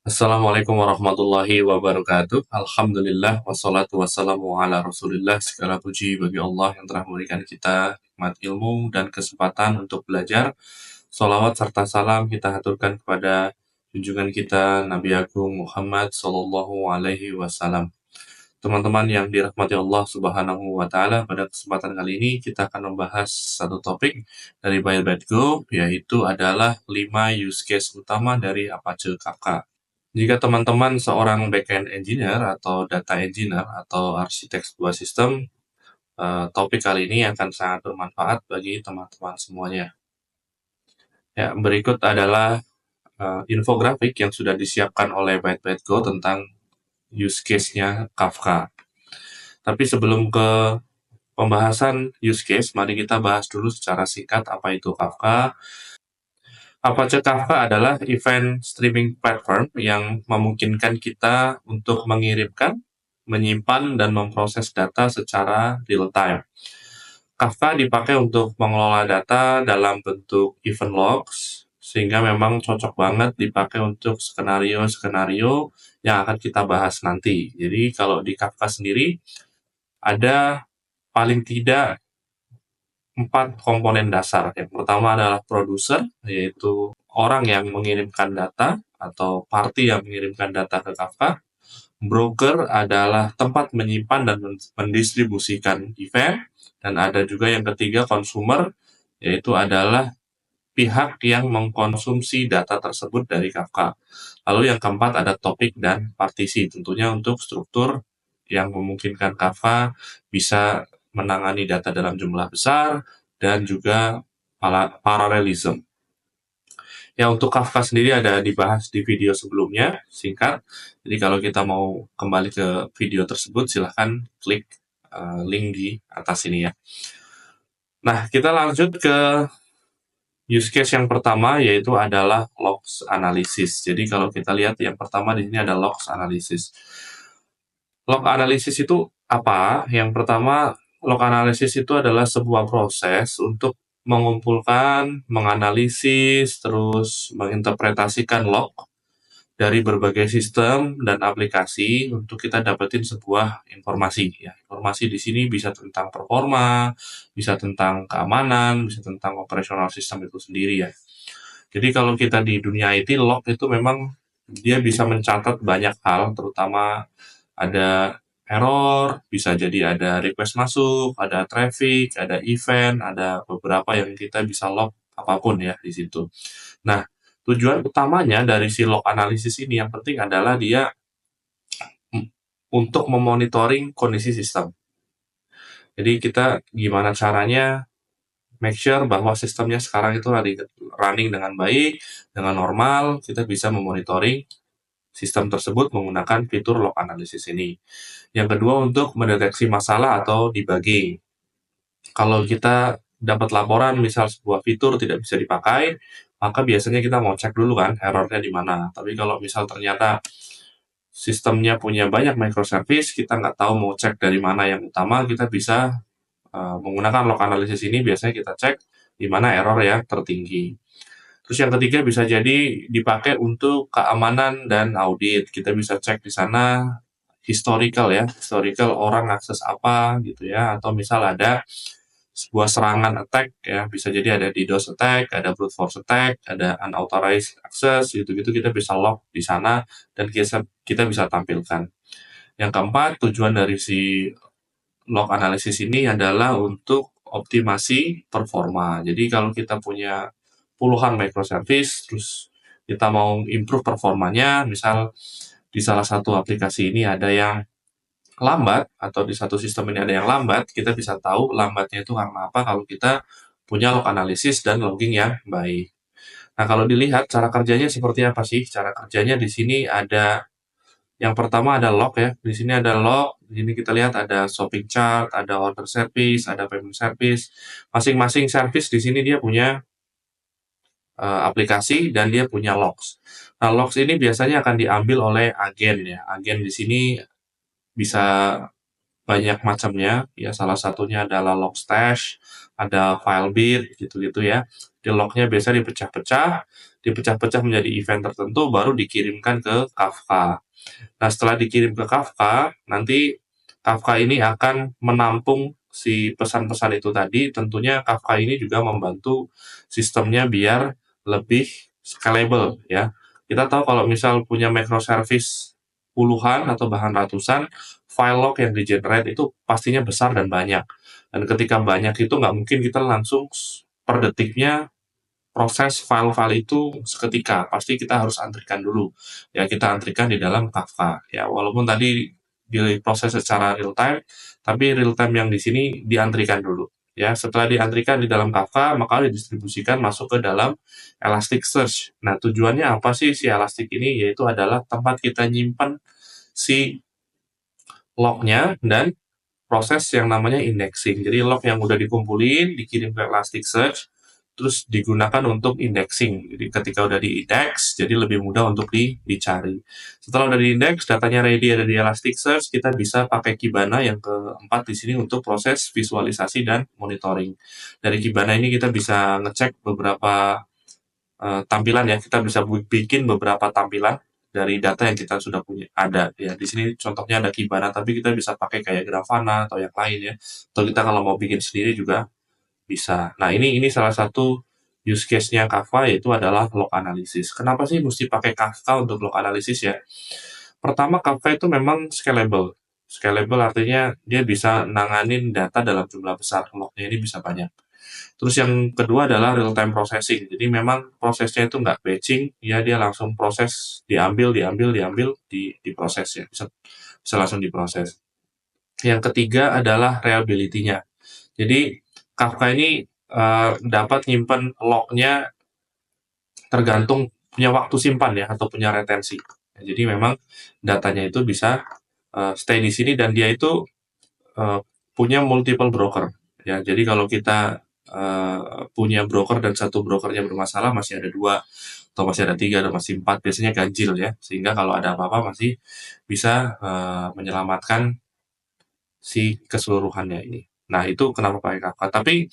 Assalamualaikum warahmatullahi wabarakatuh. Alhamdulillah wassalatu wassalamu ala Rasulillah. Segala puji bagi Allah yang telah memberikan kita nikmat ilmu dan kesempatan untuk belajar. Salawat serta salam kita haturkan kepada junjungan kita Nabi Agung Muhammad Sallallahu Alaihi Wasallam. Teman-teman yang dirahmati Allah Subhanahu wa Ta'ala, pada kesempatan kali ini kita akan membahas satu topik dari Byte.go, yaitu adalah 5 use case utama dari Apache Kafka. Jika teman-teman seorang backend engineer atau data engineer atau arsitek sebuah sistem, topik kali ini akan sangat bermanfaat bagi teman-teman semuanya. Ya, berikut adalah infografik yang sudah disiapkan oleh Byte.go tentang use case-nya Kafka. Tapi sebelum ke pembahasan use case, mari kita bahas dulu secara singkat apa itu Kafka. Apache Kafka adalah event streaming platform yang memungkinkan kita untuk mengirimkan, menyimpan, dan memproses data secara real-time. Kafka dipakai untuk mengelola data dalam bentuk event logs, sehingga memang cocok banget dipakai untuk skenario-skenario yang akan kita bahas nanti. Jadi kalau di Kafka sendiri, ada paling tidak 4 komponen dasar. Yang pertama adalah produser, yaitu orang yang mengirimkan data atau party yang mengirimkan data ke Kafka. Broker adalah tempat menyimpan dan mendistribusikan event. Dan ada juga yang ketiga, consumer, yaitu adalah pihak yang mengkonsumsi data tersebut dari Kafka. Lalu yang keempat ada topik dan partisi, tentunya untuk struktur yang memungkinkan Kafka bisa menangani data dalam jumlah besar dan juga paralelism. Ya, untuk Kafka sendiri ada dibahas di video sebelumnya, singkat. Jadi kalau kita mau kembali ke video tersebut, silahkan klik link di atas ini ya. Nah, kita lanjut ke use case yang pertama, yaitu adalah logs analysis. Jadi kalau kita lihat yang pertama di sini ada logs analysis. Log analysis itu apa? Yang pertama, log analysis itu adalah sebuah proses untuk mengumpulkan, menganalisis, terus menginterpretasikan log dari berbagai sistem dan aplikasi untuk kita dapetin sebuah informasi. Ya, informasi di sini bisa tentang performa, bisa tentang keamanan, bisa tentang operasional sistem itu sendiri ya. Jadi kalau kita di dunia IT, log itu memang dia bisa mencatat banyak hal, terutama ada error, bisa jadi ada request masuk, ada traffic, ada event, ada beberapa yang kita bisa log apapun ya di situ. Nah, tujuan utamanya dari si log analisis ini yang penting adalah dia untuk memonitoring kondisi sistem. Jadi kita gimana caranya make sure bahwa sistemnya sekarang itu running dengan baik, dengan normal, kita bisa memonitoring sistem tersebut menggunakan fitur log analysis ini. Yang kedua untuk mendeteksi masalah atau debugging. Kalau kita dapat laporan misal sebuah fitur tidak bisa dipakai, maka biasanya kita mau cek dulu kan errornya di mana. Tapi kalau misal ternyata sistemnya punya banyak microservice, kita nggak tahu mau cek dari mana yang utama, kita bisa menggunakan log analysis ini biasanya kita cek di mana error yang tertinggi. Terus yang ketiga bisa jadi dipakai untuk keamanan dan audit. Kita bisa cek di sana historical ya, historical orang akses apa gitu ya, atau misal ada sebuah serangan attack ya, bisa jadi ada DDoS attack, ada brute force attack, ada unauthorized access, gitu-gitu kita bisa log di sana dan kita bisa tampilkan. Yang keempat, tujuan dari si log analysis ini adalah untuk optimasi performa. Jadi kalau kita punya puluhan microservice, terus kita mau improve performanya, misal di salah satu aplikasi ini ada yang lambat, atau di satu sistem ini ada yang lambat, kita bisa tahu lambatnya itu karena apa kalau kita punya log analisis dan logging yang baik. Nah, kalau dilihat cara kerjanya seperti apa sih? Cara kerjanya di sini ada yang pertama ada log ya. Di sini ada log, di sini kita lihat ada shopping chart, ada order service, ada payment service. Masing-masing service di sini dia punya aplikasi dan dia punya logs. Nah, logs ini biasanya akan diambil oleh agen ya. Agen di sini bisa banyak macamnya, ya salah satunya adalah Logstash, ada Filebeat, gitu-gitu ya. Di lognya biasa dipecah-pecah menjadi event tertentu, baru dikirimkan ke Kafka. Nah, setelah dikirim ke Kafka, nanti Kafka ini akan menampung si pesan-pesan itu tadi. Tentunya Kafka ini juga membantu sistemnya biar lebih scalable ya. Kita tahu kalau misal punya microservice puluhan atau bahkan ratusan, file log yang di-generate itu pastinya besar dan banyak. Dan ketika banyak itu nggak mungkin kita langsung per detiknya proses file-file itu seketika. Pasti kita harus antrikan dulu. Ya, kita antrikan di dalam Kafka. Ya, walaupun tadi diproses secara real time, tapi real time yang di sini diantrikan dulu. Ya, setelah diantrikan di dalam Kafka, maka didistribusikan masuk ke dalam Elasticsearch. Nah, tujuannya apa sih si Elastic ini? Yaitu adalah tempat kita nyimpan si lognya dan proses yang namanya indexing. Jadi log yang udah dikumpulin, dikirim ke Elasticsearch, terus digunakan untuk indexing. Jadi ketika udah di-index, jadi lebih mudah untuk dicari. Setelah udah di-index, datanya ready ada di Elasticsearch, kita bisa pakai Kibana yang keempat di sini untuk proses visualisasi dan monitoring. Dari Kibana ini kita bisa ngecek beberapa tampilan ya, kita bisa bikin beberapa tampilan dari data yang kita sudah punya ada ya. Di sini contohnya ada Kibana, tapi kita bisa pakai kayak Grafana atau yang lain ya. Atau kita kalau mau bikin sendiri juga bisa. Nah, ini salah satu use case-nya Kafka yaitu adalah log analysis. Kenapa sih mesti pakai Kafka untuk log analysis ya? Pertama, Kafka itu memang scalable. Scalable artinya dia bisa nanganin data dalam jumlah besar, lognya ini bisa banyak. Terus yang kedua adalah real time processing. Jadi memang prosesnya itu nggak batching, ya dia langsung proses, diambil, diproses ya, bisa langsung diproses. Yang ketiga adalah reliability-nya. Jadi Kafka ini dapat nyimpan lognya tergantung punya waktu simpan ya atau punya retensi. Jadi memang datanya itu bisa stay di sini dan dia itu punya multiple broker. Ya, jadi kalau kita punya broker dan satu brokernya bermasalah, masih ada 2 atau masih ada 3 atau masih 4, biasanya ganjil ya, sehingga kalau ada apa-apa masih bisa menyelamatkan si keseluruhannya ini. Nah, itu kenapa pakai Kafka. Tapi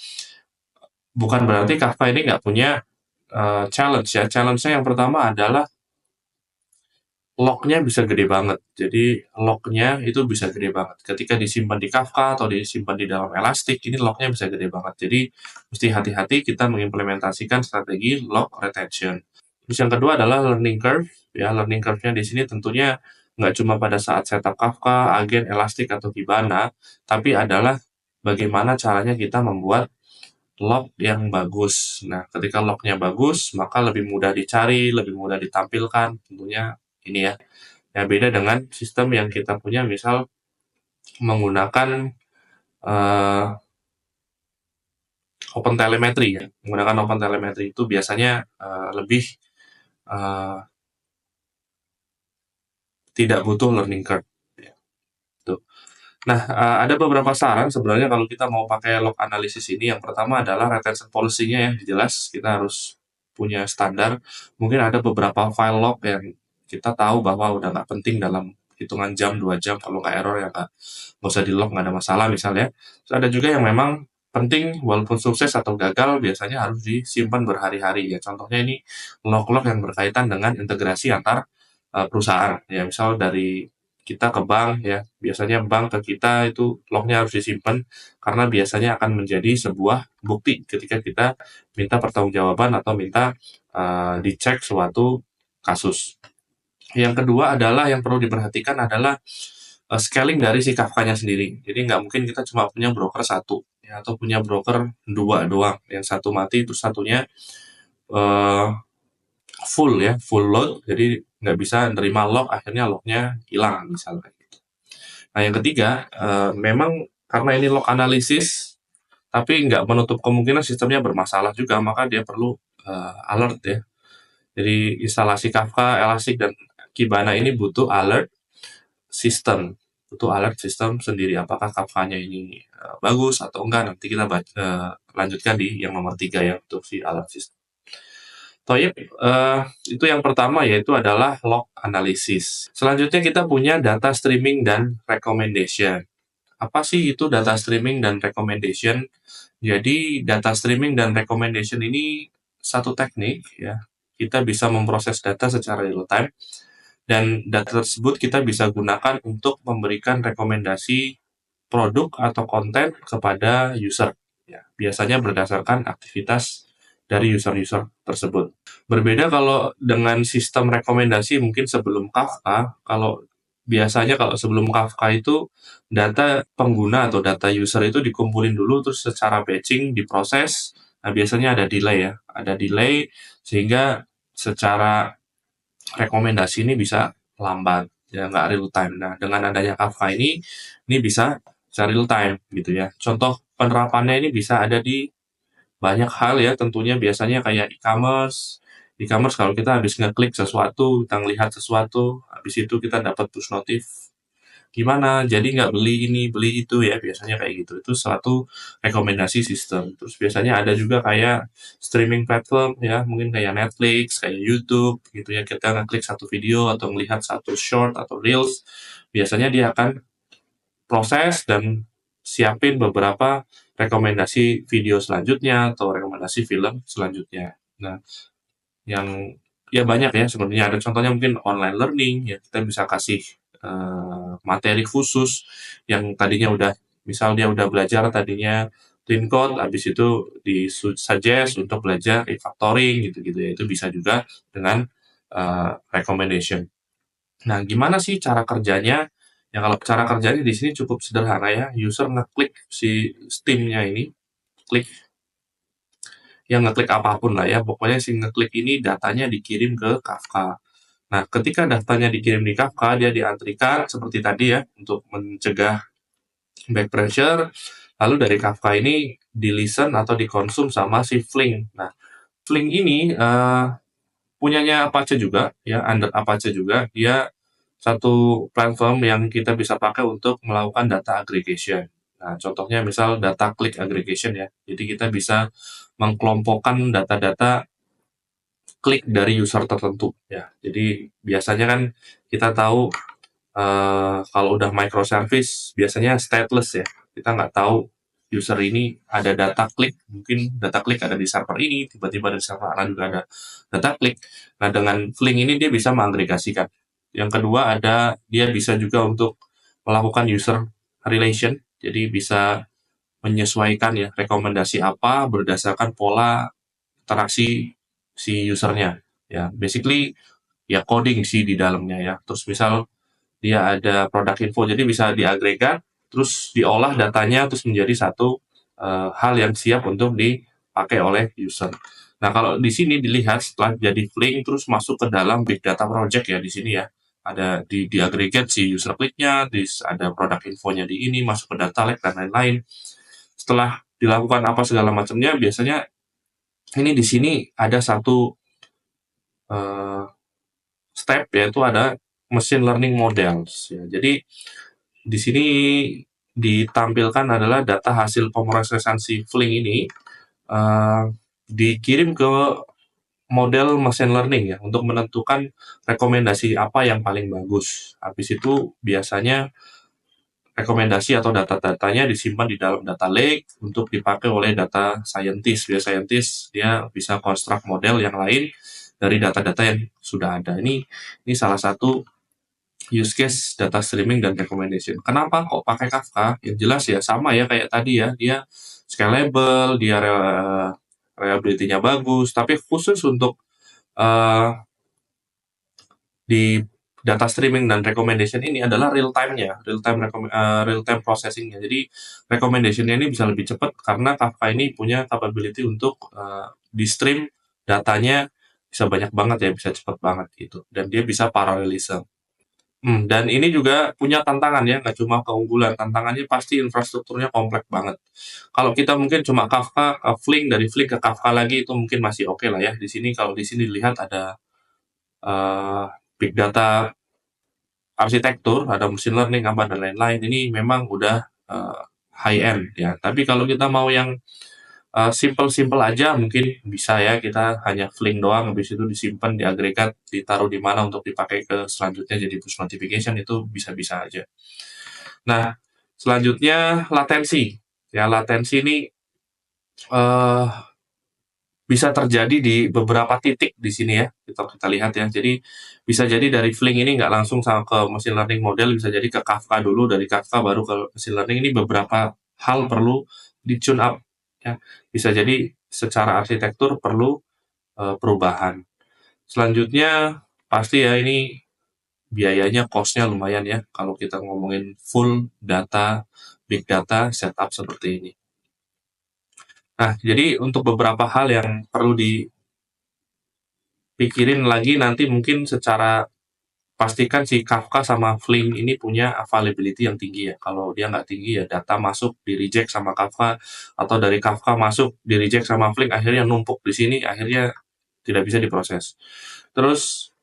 bukan berarti Kafka ini nggak punya challenge ya. Challenge-nya yang pertama adalah lognya bisa gede banget. Jadi lognya itu bisa gede banget. Ketika disimpan di Kafka atau disimpan di dalam Elastic, ini lognya bisa gede banget. Jadi mesti hati-hati kita mengimplementasikan strategi log retention. Terus yang kedua adalah learning curve. Ya, learning curve-nya di sini tentunya nggak cuma pada saat setup Kafka, agen, Elastic, atau Kibana, tapi adalah bagaimana caranya kita membuat log yang bagus. Nah, ketika lognya bagus, maka lebih mudah dicari, lebih mudah ditampilkan. Tentunya ini ya. Ya beda dengan sistem yang kita punya, misal menggunakan OpenTelemetry ya. Menggunakan OpenTelemetry itu biasanya lebih tidak butuh learning curve. Ya. Tuh. Nah, ada beberapa saran sebenarnya kalau kita mau pakai log analysis ini. Yang pertama adalah retention policy-nya ya, jelas kita harus punya standar. Mungkin ada beberapa file log yang kita tahu bahwa udah nggak penting dalam hitungan jam, 2 jam, kalau nggak error ya nggak usah di-log, nggak ada masalah misalnya. Terus ada juga yang memang penting, walaupun sukses atau gagal, biasanya harus disimpan berhari-hari ya. Contohnya ini log-log yang berkaitan dengan integrasi antar perusahaan. Ya, misal dari kita ke bank ya, biasanya bank ke kita itu lognya harus disimpan karena biasanya akan menjadi sebuah bukti ketika kita minta pertanggungjawaban atau minta dicek suatu kasus. Yang kedua adalah yang perlu diperhatikan adalah scaling dari si Kafka-nya sendiri. Jadi nggak mungkin kita cuma punya broker 1 ya, atau punya broker 2 doang. Yang satu mati terus satunya full ya, full load. Jadi nggak bisa nerima log, akhirnya lognya hilang misalnya. Nah, yang ketiga, memang karena ini log analisis, tapi nggak menutup kemungkinan sistemnya bermasalah juga, maka dia perlu alert ya. Jadi instalasi Kafka, Elastic, dan Kibana ini butuh alert system. Butuh alert system sendiri. Apakah Kafka-nya ini bagus atau enggak, nanti kita lanjutkan di yang nomor 3 ya, untuk si alert system. Toyib, itu yang pertama yaitu adalah log analysis. Selanjutnya kita punya data streaming dan recommendation. Apa sih itu data streaming dan recommendation? Jadi data streaming dan recommendation ini satu teknik ya, kita bisa memproses data secara real time dan data tersebut kita bisa gunakan untuk memberikan rekomendasi produk atau konten kepada user. Ya, biasanya berdasarkan aktivitas dari user-user tersebut. Berbeda kalau dengan sistem rekomendasi mungkin sebelum Kafka, kalau sebelum Kafka itu data pengguna atau data user itu dikumpulin dulu terus secara batching diproses. Nah, biasanya ada delay ya, ada delay sehingga secara rekomendasi ini bisa lambat, ya nggak real time. Nah, dengan adanya Kafka ini bisa real time gitu ya. Contoh penerapannya ini bisa ada di banyak hal ya tentunya biasanya kayak e-commerce. E-commerce kalau kita habis ngeklik sesuatu, kita ngelihat sesuatu, habis itu kita dapat push notif gimana, jadi nggak beli ini, beli itu ya, biasanya kayak gitu. Itu suatu rekomendasi sistem. Terus biasanya ada juga kayak streaming platform ya, mungkin kayak Netflix, kayak YouTube gitu ya, kita ngeklik satu video atau melihat satu short atau reels, biasanya dia akan proses dan siapin beberapa rekomendasi video selanjutnya atau rekomendasi film selanjutnya. Nah, yang ya banyak ya sebenarnya ada contohnya mungkin online learning ya kita bisa kasih materi khusus yang tadinya misal dia udah belajar tadinya clean code habis itu di suggest untuk belajar refactoring gitu-gitu ya itu bisa juga dengan recommendation. Nah, gimana sih cara kerjanya? Ya kalau cara kerjanya di sini cukup sederhana ya. User ngeklik si Steam-nya ini, klik yang ngeklik apapun lah ya. Pokoknya si ngeklik ini datanya dikirim ke Kafka. Nah, ketika datanya dikirim di Kafka, dia diantrikan seperti tadi ya untuk mencegah back pressure. Lalu dari Kafka ini di-listen atau dikonsum sama si Flink. Nah, Flink ini punyanya Apache juga ya, under Apache juga. Dia satu platform yang kita bisa pakai untuk melakukan data aggregation. Nah, contohnya misal data click aggregation ya. Jadi kita bisa mengkelompokkan data-data klik dari user tertentu ya. Jadi biasanya kan kita tahu kalau udah microservice biasanya stateless ya. Kita nggak tahu user ini ada data klik, mungkin data klik ada di server ini, tiba-tiba di server lain juga ada data klik. Nah, dengan Flink ini dia bisa mengagregasikan. Yang kedua ada dia bisa juga untuk melakukan user relation, jadi bisa menyesuaikan ya rekomendasi apa berdasarkan pola interaksi si usernya. Ya, basically ya coding sih di dalamnya ya. Terus misal dia ada produk info, jadi bisa diagregat, terus diolah datanya, terus menjadi satu hal yang siap untuk dipakai oleh user. Nah, kalau di sini dilihat setelah jadi Flink, terus masuk ke dalam Big Data Project ya di sini ya. Ada di agregat si user kliknya, ada produk infonya di ini, masuk ke data lake dan lain-lain. Setelah dilakukan apa segala macamnya, biasanya ini di sini ada satu uh, step yaitu ada machine learning models ya. Jadi di sini ditampilkan adalah data hasil pemrosesan si Flink ini dikirim ke model machine learning ya untuk menentukan rekomendasi apa yang paling bagus. Habis itu biasanya rekomendasi atau data-datanya disimpan di dalam data lake untuk dipakai oleh data scientist. Data scientist dia bisa konstruk model yang lain dari data-data yang sudah ada. Ini salah satu use case data streaming dan recommendation. Kenapa kok pakai Kafka? Yang jelas ya sama ya kayak tadi ya, dia scalable, dia reliability-nya bagus, tapi khusus untuk di data streaming dan recommendation ini adalah real time-nya, real time processing-nya. Jadi recommendation-nya ini bisa lebih cepat karena Kafka ini punya capability untuk di stream datanya bisa banyak banget ya, bisa cepat banget gitu. Dan dia bisa parallelism. Dan ini juga punya tantangan ya, nggak cuma keunggulan, tantangannya pasti infrastrukturnya kompleks banget. Kalau kita mungkin cuma Kafka ke Flink, dari Flink ke Kafka lagi itu mungkin masih oke lah ya. Di sini kalau di sini dilihat ada big data arsitektur, ada machine learning apa dan lain-lain. Ini memang udah high end ya. Tapi kalau kita mau yang simple-simple aja mungkin bisa ya kita hanya Flink doang habis itu disimpan di agregat ditaruh di mana untuk dipakai ke selanjutnya jadi push notification itu bisa-bisa aja. Nah, selanjutnya latensi. Ya, latensi ini bisa terjadi di beberapa titik di sini ya, kita lihat ya. Jadi bisa jadi dari Flink ini nggak langsung sama ke machine learning model, bisa jadi ke Kafka dulu, dari Kafka baru ke machine learning. Ini beberapa hal perlu di-tune up ya. Bisa jadi secara arsitektur perlu perubahan. Selanjutnya pasti ya ini biayanya, cost-nya lumayan ya kalau kita ngomongin full data, big data setup seperti ini. Nah, jadi untuk beberapa hal yang perlu dipikirin lagi nanti mungkin secara pastikan si Kafka sama Flink ini punya availability yang tinggi ya. Kalau dia nggak tinggi ya data masuk di reject sama Kafka, atau dari Kafka masuk di reject sama Flink, akhirnya numpuk di sini, akhirnya tidak bisa diproses. Terus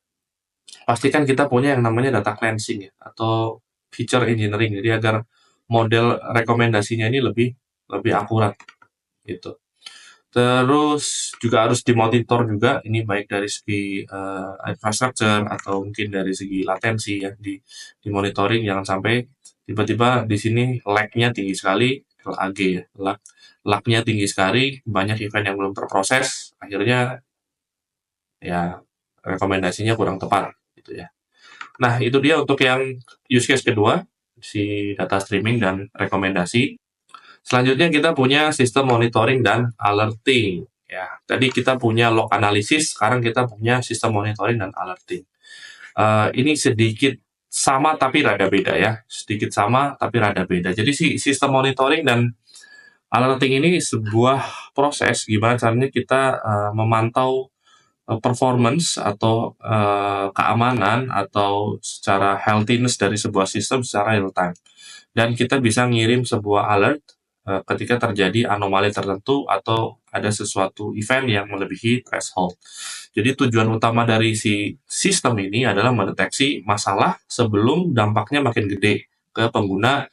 pastikan kita punya yang namanya data cleansing ya, atau feature engineering, jadi agar model rekomendasinya ini lebih lebih akurat gitu. Terus juga harus dimonitor juga, ini baik dari segi infrastructure atau mungkin dari segi latensi ya, dimonitoring, jangan sampai tiba-tiba di sini lag-nya tinggi sekali, lag ya, lag-nya tinggi sekali, banyak event yang belum terproses, akhirnya ya rekomendasinya kurang tepat gitu ya. Nah, itu dia untuk yang use case kedua, si data streaming dan rekomendasi. Selanjutnya kita punya sistem monitoring dan alerting. Ya, tadi kita punya log analysis, sekarang kita punya sistem monitoring dan alerting. Ini sedikit sama tapi rada beda ya, sedikit sama tapi rada beda. Jadi si sistem monitoring dan alerting ini sebuah proses gimana caranya kita memantau performance atau keamanan atau secara healthiness dari sebuah sistem secara real time. Dan kita bisa ngirim sebuah alert ketika terjadi anomali tertentu atau ada sesuatu event yang melebihi threshold. Jadi tujuan utama dari si sistem ini adalah mendeteksi masalah sebelum dampaknya makin gede ke pengguna,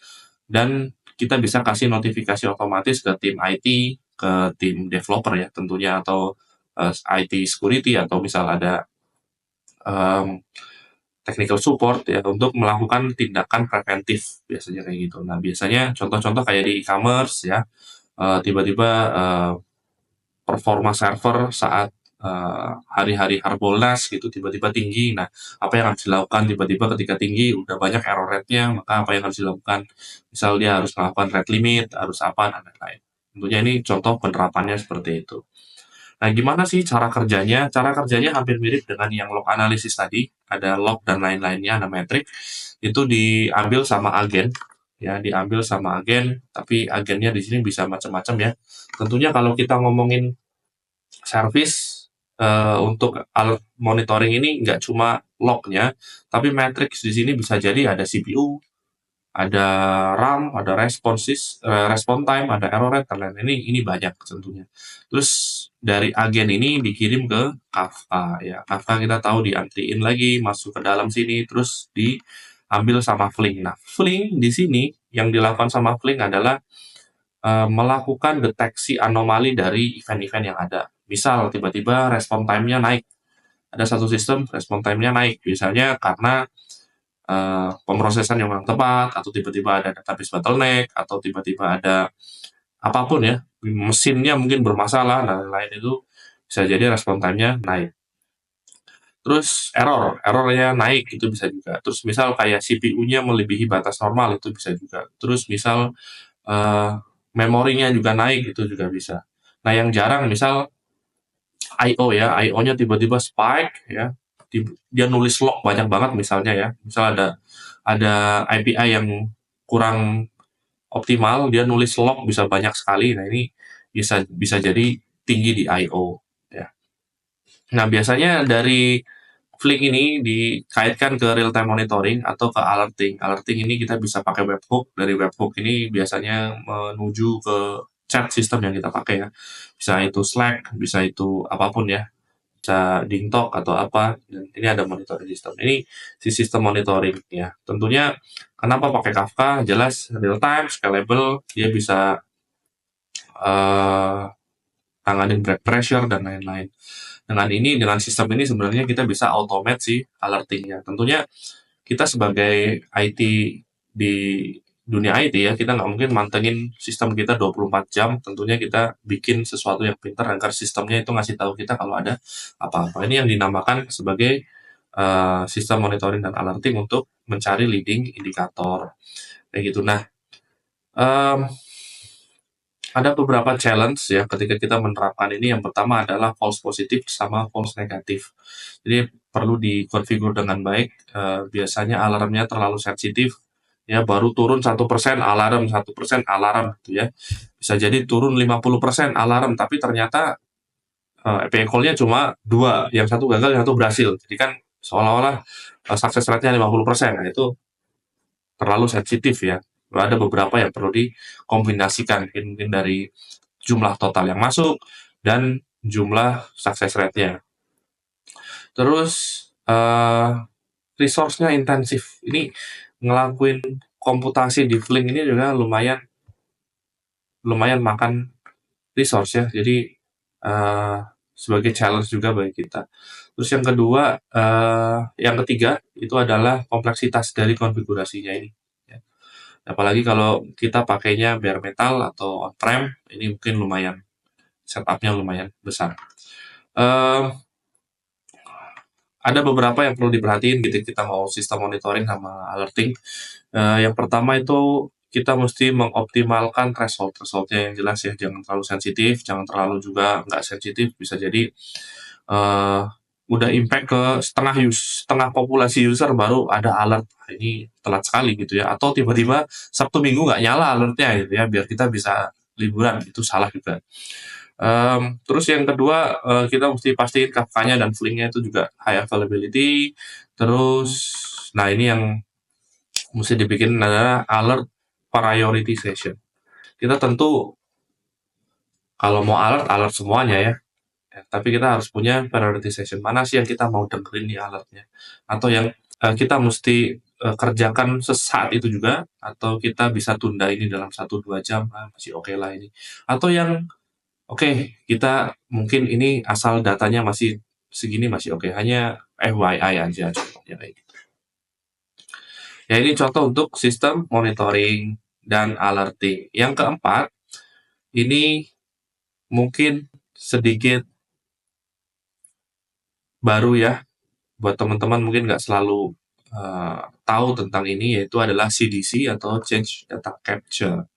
dan kita bisa kasih notifikasi otomatis ke tim IT, ke tim developer ya tentunya, atau IT security, atau misal ada um, technical support ya untuk melakukan tindakan preventif, biasanya kayak gitu. Nah, biasanya contoh-contoh kayak di e-commerce ya, tiba-tiba performa server saat hari-hari Harbolnas gitu tiba-tiba tinggi. Nah, apa yang harus dilakukan tiba-tiba ketika tinggi, udah banyak error rate-nya, maka apa yang harus dilakukan? Misal dia harus melakukan rate limit, harus apa, dan lain-lain. Tentunya ini contoh penerapannya seperti itu. Nah, gimana sih cara kerjanya? Cara kerjanya hampir mirip dengan yang log analisis tadi, ada log dan lain-lainnya, ada metrik, itu diambil sama agen, ya, diambil sama agen, tapi agennya di sini bisa macam-macam ya. Tentunya kalau kita ngomongin service untuk alat monitoring ini nggak cuma lognya, tapi matrix di sini bisa jadi ada CPU, ada RAM, ada respon time, ada error rate, dan lain-lain. Ini banyak tentunya. Terus dari agen ini dikirim ke Kafka ya. Kafka kita tahu diantriin lagi masuk ke dalam sini, terus diambil sama Flink. Nah, Flink di sini yang dilakukan sama Flink adalah melakukan deteksi anomali dari event-event yang ada. Misal tiba-tiba respon time-nya naik. Ada satu sistem respon time-nya naik, misalnya karena pemrosesan yang kurang tepat, atau tiba-tiba ada database bottleneck, atau tiba-tiba ada apapun ya, mesinnya mungkin bermasalah, dan lain-lain, itu bisa jadi respon time-nya naik. Terus errornya naik, itu bisa juga. Terus misal kayak CPU-nya melebihi batas normal, itu bisa juga. Terus misal uh, memorinya juga naik, itu juga bisa. Nah, yang jarang misal I/O ya, I/O-nya tiba-tiba spike ya, dia nulis log banyak banget misalnya ya. Misal ada API yang kurang optimal, dia nulis log bisa banyak sekali. Nah, ini bisa bisa jadi tinggi di I/O ya. Nah, biasanya dari Flink ini dikaitkan ke real time monitoring atau ke alerting. Alerting ini kita bisa pakai webhook. Dari webhook ini biasanya menuju ke chat system yang kita pakai ya. Bisa itu Slack, bisa itu apapun ya. Bisa DingTalk atau apa. Dan ini ada monitoring system. Ini si sistem monitoring ya. Tentunya kenapa pakai Kafka? Jelas real time, scalable, dia bisa tanganin blood pressure dan lain-lain. Dengan sistem ini sebenarnya kita bisa automate sih alertingnya. Tentunya kita sebagai IT di dunia IT ya, kita nggak mungkin mantengin sistem kita 24 jam, tentunya kita bikin sesuatu yang pintar agar sistemnya itu ngasih tahu kita kalau ada apa-apa. Ini yang dinamakan sebagai sistem monitoring dan alerting untuk mencari leading indikator, kayak gitu. Nah, em, ada beberapa challenge ya ketika kita menerapkan ini. Yang pertama adalah false positif sama false negatif. Jadi perlu dikonfigur dengan baik. Biasanya alarmnya terlalu sensitif, ya baru turun 1% alarm, 1% alarm gitu ya. Bisa jadi turun 50% alarm, tapi ternyata API call-nya cuma 2, yang satu gagal, yang satu berhasil. Jadi kan seolah-olah success rate-nya 50%. Nah, itu terlalu sensitif ya. Ada beberapa yang perlu dikombinasikan, mungkin dari jumlah total yang masuk dan jumlah success rate-nya. Terus resource-nya intensif. Ini ngelakuin komputasi di Flink ini juga lumayan makan resource ya. Jadi sebagai challenge juga bagi kita. Terus yang kedua, yang ketiga itu adalah kompleksitas dari konfigurasinya ini. Ya. Apalagi kalau kita pakainya bare metal atau on-prem, ini mungkin lumayan setup-nya lumayan besar. Ada beberapa yang perlu diperhatiin gitu kita mau sistem monitoring sama alerting. Yang pertama itu kita mesti mengoptimalkan threshold-nya yang jelas ya, jangan terlalu sensitif, jangan terlalu juga nggak sensitif, bisa jadi udah impact ke setengah populasi user baru ada alert. Ini telat sekali gitu ya, atau tiba-tiba Sabtu Minggu nggak nyala alertnya gitu ya, biar kita bisa liburan, itu salah juga. Terus yang kedua, kita mesti pastiin Kafka-nya dan Flink-nya itu juga high availability. Terus, nah ini yang mesti dibikin adalah alert prioritization. Kita tentu kalau mau alert semuanya ya. Tapi kita harus punya prioritization. Mana sih yang kita mau dengerin di alertnya? Atau yang kita mesti kerjakan sesaat itu juga, atau kita bisa tunda ini dalam 1-2 jam, masih oke lah ini. Atau yang oke, kita mungkin ini asal datanya masih segini masih oke, hanya FYI aja contohnya kayak gitu. Ya ini contoh untuk sistem monitoring dan alerting. Yang keempat, ini mungkin sedikit baru ya, buat teman-teman mungkin nggak selalu tahu tentang ini, yaitu adalah CDC atau Change Data Capture.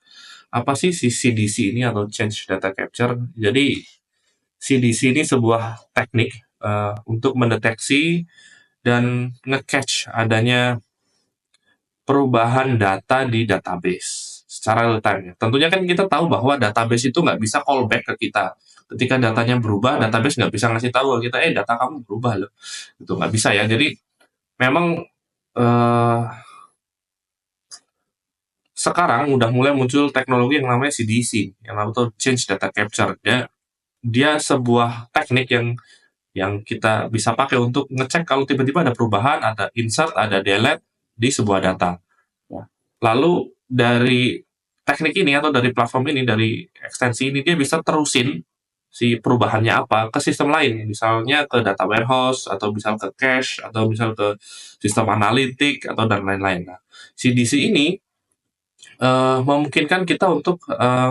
Apa sih si CDC ini atau Change Data Capture? Jadi CDC ini sebuah teknik untuk mendeteksi dan nge-catch adanya perubahan data di database secara real time. Tentunya kan kita tahu bahwa database itu nggak bisa callback ke kita. Ketika datanya berubah, database nggak bisa ngasih tahu ke kita, data kamu berubah loh. Itu nggak bisa ya. Jadi memang sekarang udah mulai muncul teknologi yang namanya CDC, yang namanya Change Data Capture. Dia sebuah teknik yang kita bisa pakai untuk ngecek kalau tiba-tiba ada perubahan, ada insert, ada delete di sebuah data. Lalu dari teknik ini atau dari platform ini, dari ekstensi ini, dia bisa terusin si perubahannya apa ke sistem lain, misalnya ke data warehouse, atau misal ke cache, atau misal ke sistem analitik, atau dan lain-lain. Nah, CDC ini memungkinkan kita untuk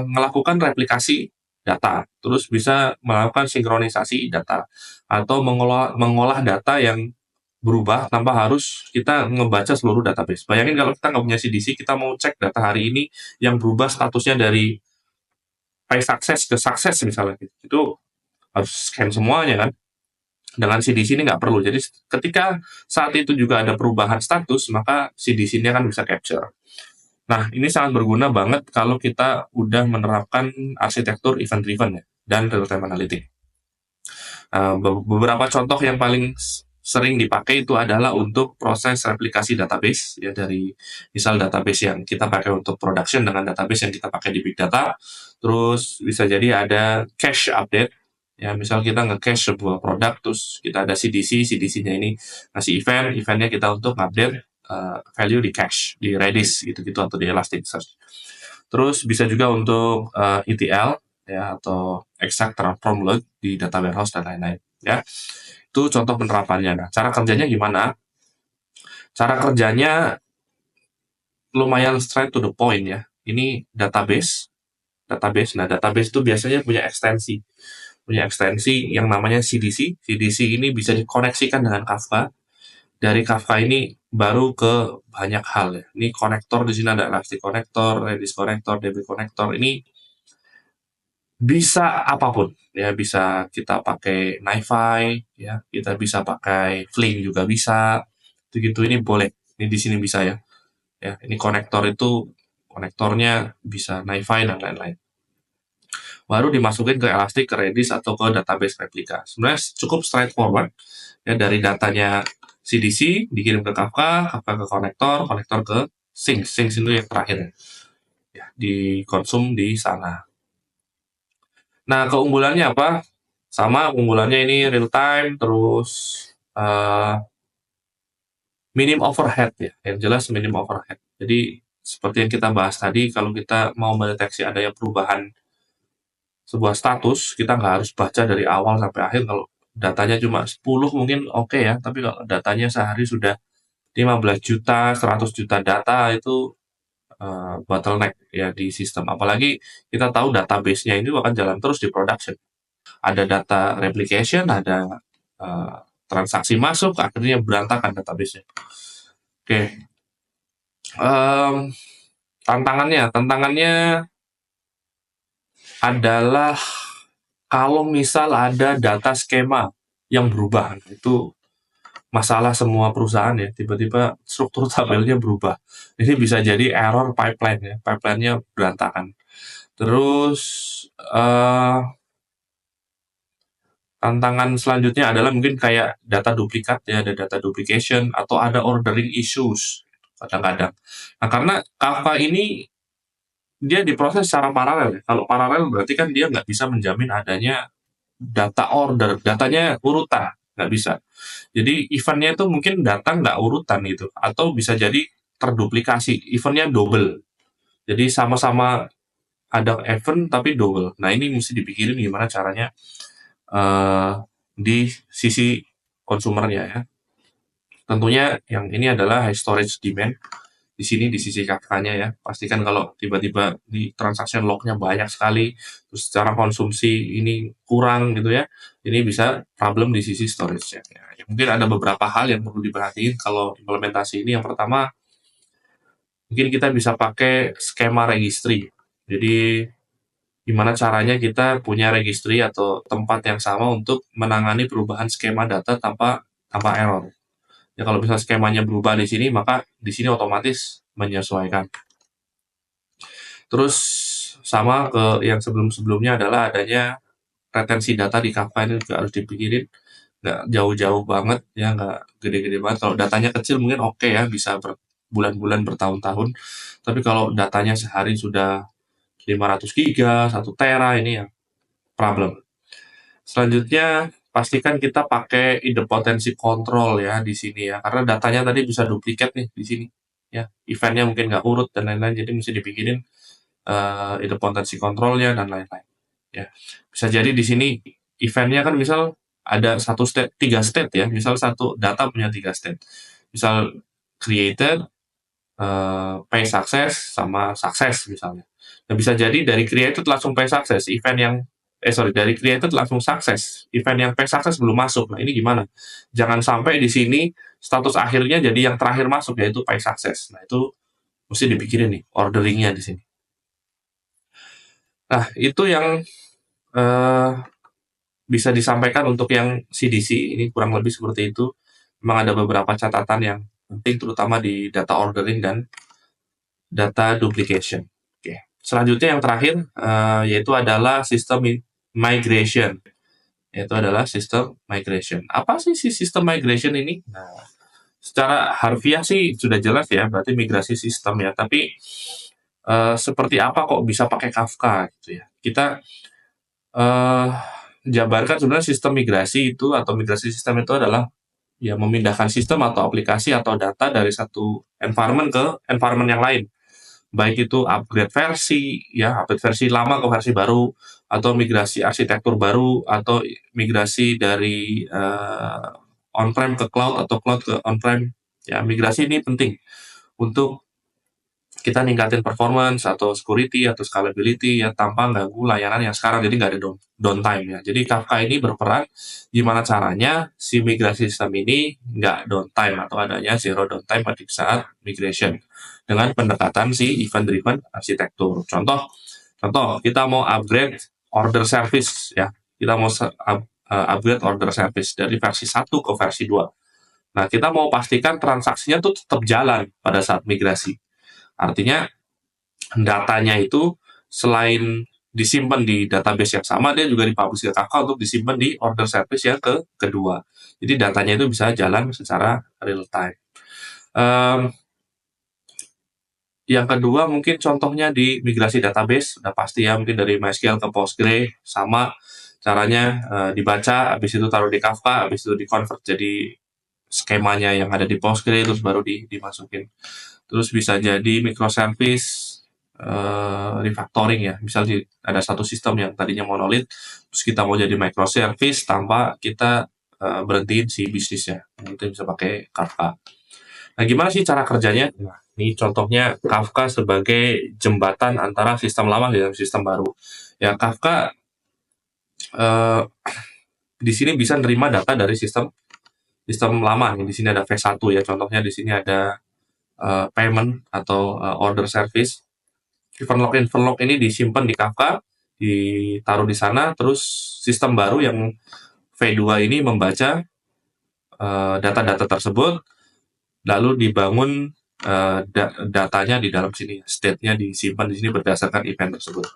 melakukan replikasi data, terus bisa melakukan sinkronisasi data, atau mengolah data yang berubah tanpa harus kita ngebaca seluruh database. Bayangin kalau kita nggak punya CDC, kita mau cek data hari ini yang berubah statusnya dari high success ke success misalnya, itu harus scan semuanya kan. Dengan CDC ini nggak perlu. Jadi ketika saat itu juga ada perubahan status, maka CDC ini akan bisa capture. Nah, ini sangat berguna banget kalau kita udah menerapkan arsitektur event-driven ya, dan real-time analytics. Beberapa contoh yang paling sering dipakai itu adalah untuk proses replikasi database ya, dari misal database yang kita pakai untuk production dengan database yang kita pakai di big data. Terus bisa jadi ada cache update ya, misal kita nge-cache sebuah produk, terus kita ada CDC-nya ini ngasih eventnya kita untuk update value di cache, di Redis gitu-gitu, atau di Elasticsearch. Terus bisa juga untuk ETL ya, atau exact transform load di data warehouse dan lain-lain ya. Itu contoh penerapannya. Nah, cara kerjanya gimana? Cara kerjanya lumayan straight to the point ya. Ini database. Nah, database itu biasanya punya ekstensi yang namanya CDC. CDC ini bisa dikoneksikan dengan Kafka. Dari Kafka ini baru ke banyak hal ya. Ini konektor di sini ada Elastic Connector, Redis Connector, DB Connector. Ini bisa apapun ya, bisa kita pakai NiFi ya, kita bisa pakai Flink juga bisa. Begitu ini boleh. Ini di sini bisa ya. Ya, ini konektornya bisa NiFi dan lain-lain. Baru dimasukin ke Elastic, ke Redis atau ke database replika. Sebenarnya cukup straightforward ya, dari datanya CDC dikirim ke Kafka, Kafka ke konektor ke Sinks itu yang terakhir ya, dikonsum di sana. Nah, keunggulannya apa? Sama, keunggulannya ini real time, terus minim overhead ya, yang jelas minim overhead. Jadi seperti yang kita bahas tadi, kalau kita mau mendeteksi adanya perubahan sebuah status, kita nggak harus baca dari awal sampai akhir. Kalau datanya cuma 10 mungkin oke ya, tapi kalau datanya sehari sudah 15 juta, 100 juta data, itu bottleneck ya di sistem. Apalagi kita tahu database-nya ini akan jalan terus di production. Ada data replication, ada transaksi masuk, akhirnya berantakan database-nya. Oke. Tantangannya adalah kalau misal ada data skema yang berubah, itu masalah semua perusahaan ya, tiba-tiba struktur tabelnya berubah. Ini bisa jadi error pipeline ya, pipeline-nya berantakan. Terus tantangan selanjutnya adalah mungkin kayak data duplikat ya, ada data duplication atau ada ordering issues kadang-kadang. Nah, karena Kafka ini dia diproses secara paralel ya. Kalau paralel berarti kan dia nggak bisa menjamin adanya data order, datanya urutan, nggak bisa. Jadi eventnya itu mungkin datang nggak urutan gitu, atau bisa jadi terduplikasi, eventnya double. Jadi sama-sama ada event tapi double. Nah, ini mesti dipikirin gimana caranya di sisi konsumernya ya. Tentunya yang ini adalah high storage demand. Di sini di sisi Kafka-nya ya, pastikan kalau tiba-tiba di transaction log-nya banyak sekali, terus secara konsumsi ini kurang gitu ya, ini bisa problem di sisi storage-nya. Ya, mungkin ada beberapa hal yang perlu diperhatiin kalau implementasi ini. Yang pertama, mungkin kita bisa pakai skema registry. Jadi gimana caranya kita punya registry atau tempat yang sama untuk menangani perubahan skema data tanpa error. Ya, kalau misalnya skemanya berubah di sini, maka di sini otomatis menyesuaikan. Terus sama ke yang sebelum-sebelumnya adalah adanya retensi data di Kafka, ini juga harus dipikirin. Nggak jauh-jauh banget ya, nggak gede-gede banget. Kalau datanya kecil mungkin oke ya, bisa berbulan-bulan, bertahun-tahun. Tapi kalau datanya sehari sudah 500 giga, 1 tera, ini yang problem. Selanjutnya, pastikan kita pakai idempotency control ya di sini ya, karena datanya tadi bisa duplikat nih di sini ya, eventnya mungkin nggak urut dan lain-lain, jadi mesti dipikirin idempotency controlnya dan lain-lain ya. Bisa jadi di sini eventnya kan misal ada tiga state ya, misal satu data punya 3 state, misal created, pay success, sama success misalnya. Nah, bisa jadi dari created langsung pay success, dari created langsung sukses, event yang pay success belum masuk. Nah, ini gimana? Jangan sampai di sini status akhirnya jadi yang terakhir masuk, yaitu pay success. Nah, itu mesti dipikirin nih, orderingnya di sini. Nah, itu yang bisa disampaikan untuk yang CDC, ini kurang lebih seperti itu. Memang ada beberapa catatan yang penting, terutama di data ordering dan data duplication. Oke. Selanjutnya yang terakhir, yaitu adalah sistem migration. Apa sih sistem migration ini? Nah, secara harfiah sih sudah jelas ya, berarti migrasi sistem ya. Tapi seperti apa kok bisa pakai Kafka gitu ya? Kita jabarkan sebenarnya sistem migrasi itu atau migrasi sistem itu adalah ya memindahkan sistem atau aplikasi atau data dari satu environment ke environment yang lain. Baik itu upgrade versi lama ke versi baru, atau migrasi arsitektur baru, atau migrasi dari on-prem ke cloud atau cloud ke on-prem. Ya, migrasi ini penting untuk kita ningkatin performance atau security atau scalability ya tanpa ganggu layanan yang sekarang, jadi nggak ada downtime ya. Jadi Kafka ini berperan gimana caranya si migrasi sistem ini nggak downtime atau adanya zero downtime pada saat migration dengan pendekatan si event driven arsitektur. Contoh kita mau upgrade order service ya, kita mau upgrade order service dari versi 1 ke versi 2. Nah, kita mau pastikan transaksinya tuh tetap jalan pada saat migrasi. Artinya datanya itu selain disimpan di database yang sama, dia juga dipublish ke Kafka untuk disimpan di order service yang kedua. Jadi datanya itu bisa jalan secara real time. Yang kedua mungkin contohnya di migrasi database, udah pasti ya, mungkin dari MySQL ke Postgre, sama caranya dibaca, habis itu taruh di Kafka, habis itu di-convert jadi skemanya yang ada di Postgre, terus baru dimasukin. Terus bisa jadi microservice refactoring ya. Misalnya ada satu sistem yang tadinya monolith, terus kita mau jadi microservice tanpa kita berhentiin si bisnisnya. Nah, itu bisa pakai Kafka. Nah, gimana sih cara kerjanya? Nah, ini contohnya Kafka sebagai jembatan antara sistem lama dan sistem baru. Ya, Kafka di sini bisa nerima data dari sistem lama. Di sini ada V1 ya. Contohnya di sini ada payment atau order service. Event log ini disimpan di Kafka, ditaruh di sana, terus sistem baru yang V2 ini membaca data-data tersebut, lalu dibangun datanya di dalam sini, state-nya disimpan di sini berdasarkan event tersebut.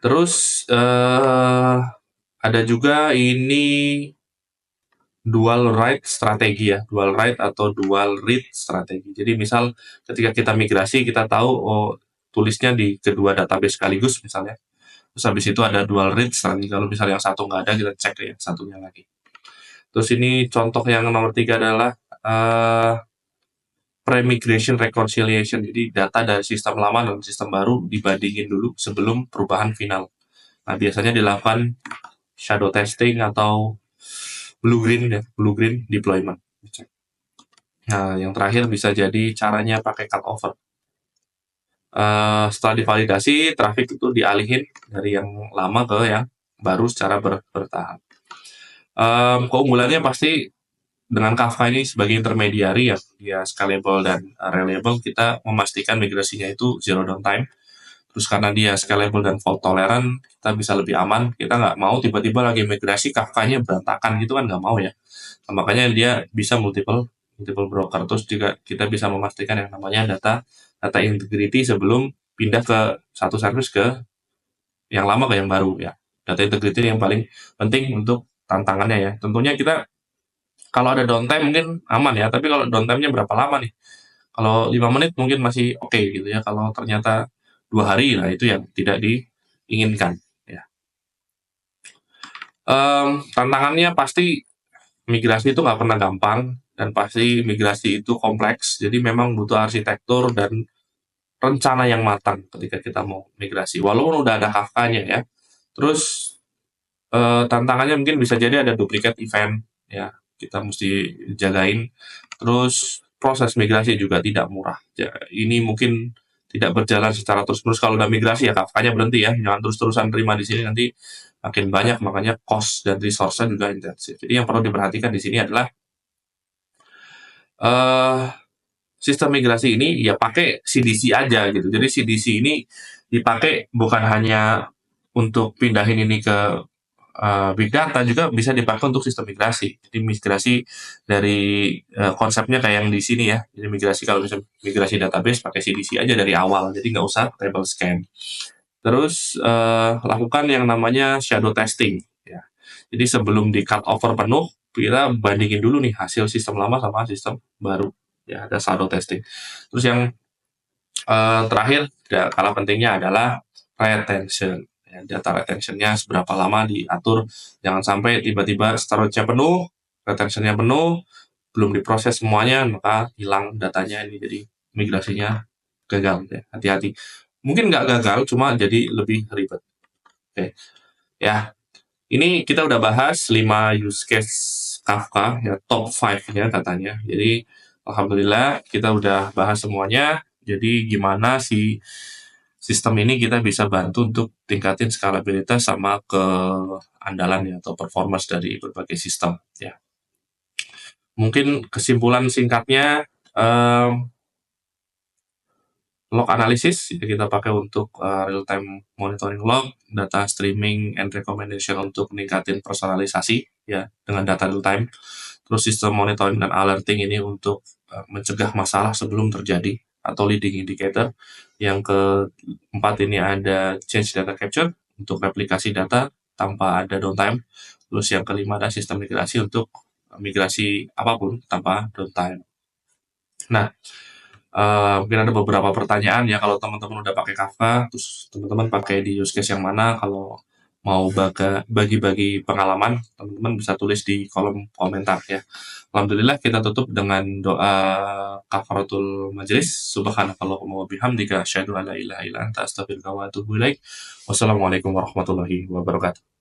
Terus ada juga ini dual write strategi ya, dual write atau dual read strategi. Jadi misal ketika kita migrasi, kita tahu tulisnya di kedua database sekaligus misalnya. Terus habis itu ada dual read strategi. Kalau misalnya yang satu nggak ada, kita cek ya satunya lagi. Terus ini contoh yang nomor 3 adalah pre-migration reconciliation. Jadi data dari sistem lama dan sistem baru dibandingin dulu sebelum perubahan final. Nah, biasanya dilakukan shadow testing atau blue-green deployment. Nah, yang terakhir bisa jadi caranya pakai cutover. Setelah divalidasi, traffic itu dialihin dari yang lama ke yang baru secara bertahap. Keunggulannya pasti dengan Kafka ini sebagai intermediary ya, dia scalable dan reliable, kita memastikan migrasinya itu zero downtime. Terus karena dia scalable dan fault tolerant, kita bisa lebih aman. Kita nggak mau tiba-tiba lagi migrasi Kafka-nya berantakan gitu kan, nggak mau ya. Nah, makanya dia bisa multiple broker. Terus juga kita bisa memastikan yang namanya data integrity sebelum pindah ke satu service ke yang lama ke yang baru ya. Data integrity yang paling penting untuk tantangannya ya. Tentunya kita kalau ada downtime mungkin aman ya, tapi kalau downtime-nya berapa lama nih? Kalau 5 menit mungkin masih oke gitu ya. Kalau ternyata 2 hari, nah itu yang tidak diinginkan ya. Tantangannya pasti migrasi itu nggak pernah gampang, dan pasti migrasi itu kompleks, jadi memang butuh arsitektur dan rencana yang matang ketika kita mau migrasi, walaupun udah ada Kafka-nya ya. Terus tantangannya mungkin bisa jadi ada duplicate event ya, kita mesti jagain. Terus proses migrasi juga tidak murah ya, ini mungkin tidak berjalan secara terus-menerus. Kalau udah migrasi ya Kafka-nya berhenti ya, jangan terus-terusan terima di sini, nanti makin banyak, makanya cost dan resource-nya juga intensif. Jadi yang perlu diperhatikan di sini adalah sistem migrasi ini ya pakai CDC aja gitu. Jadi CDC ini dipakai bukan hanya untuk pindahin ini ke big data, juga bisa dipakai untuk sistem migrasi. Jadi migrasi dari konsepnya kayak yang di sini ya. Jadi migrasi, kalau bisa migrasi database pakai CDC aja dari awal, jadi nggak usah table scan. Terus lakukan yang namanya shadow testing ya. Jadi sebelum di cut over penuh, kita bandingin dulu nih hasil sistem lama sama sistem baru ya, ada shadow testing. Terus yang terakhir tidak kalah pentingnya adalah retention. Data retentionnya seberapa lama diatur, jangan sampai tiba-tiba storage-nya penuh, retentionnya penuh, belum diproses semuanya, maka hilang datanya, ini jadi migrasinya gagal ya. Hati-hati, mungkin nggak gagal, cuma jadi lebih ribet. Oke ya, ini kita udah bahas 5 use case Kafka ya, top 5 ya katanya. Jadi alhamdulillah kita udah bahas semuanya. Jadi gimana si sistem ini kita bisa bantu untuk tingkatin skalabilitas sama keandalan ya atau performance dari berbagai sistem ya. Mungkin kesimpulan singkatnya, log analysis itu kita pakai untuk real time monitoring log, data streaming and recommendation untuk ningkatin personalisasi ya dengan data real time. Terus sistem monitoring dan alerting ini untuk mencegah masalah sebelum terjadi atau leading indicator. Yang keempat ini ada change data capture untuk replikasi data tanpa ada downtime. Terus yang kelima ada sistem migrasi untuk migrasi apapun tanpa downtime. Nah, mungkin ada beberapa pertanyaan ya kalau teman-teman udah pakai Kafka, terus teman-teman pakai di use case yang mana, kalau mau bagi-bagi pengalaman, teman-teman bisa tulis di kolom komentar ya. Alhamdulillah kita tutup dengan doa kafaratul majlis. Subhanakallahumma wa bihamdika asyhadu an la ilaha illa anta astaghfiruka wa atubu ilaik. Wassalamualaikum warahmatullahi wabarakatuh.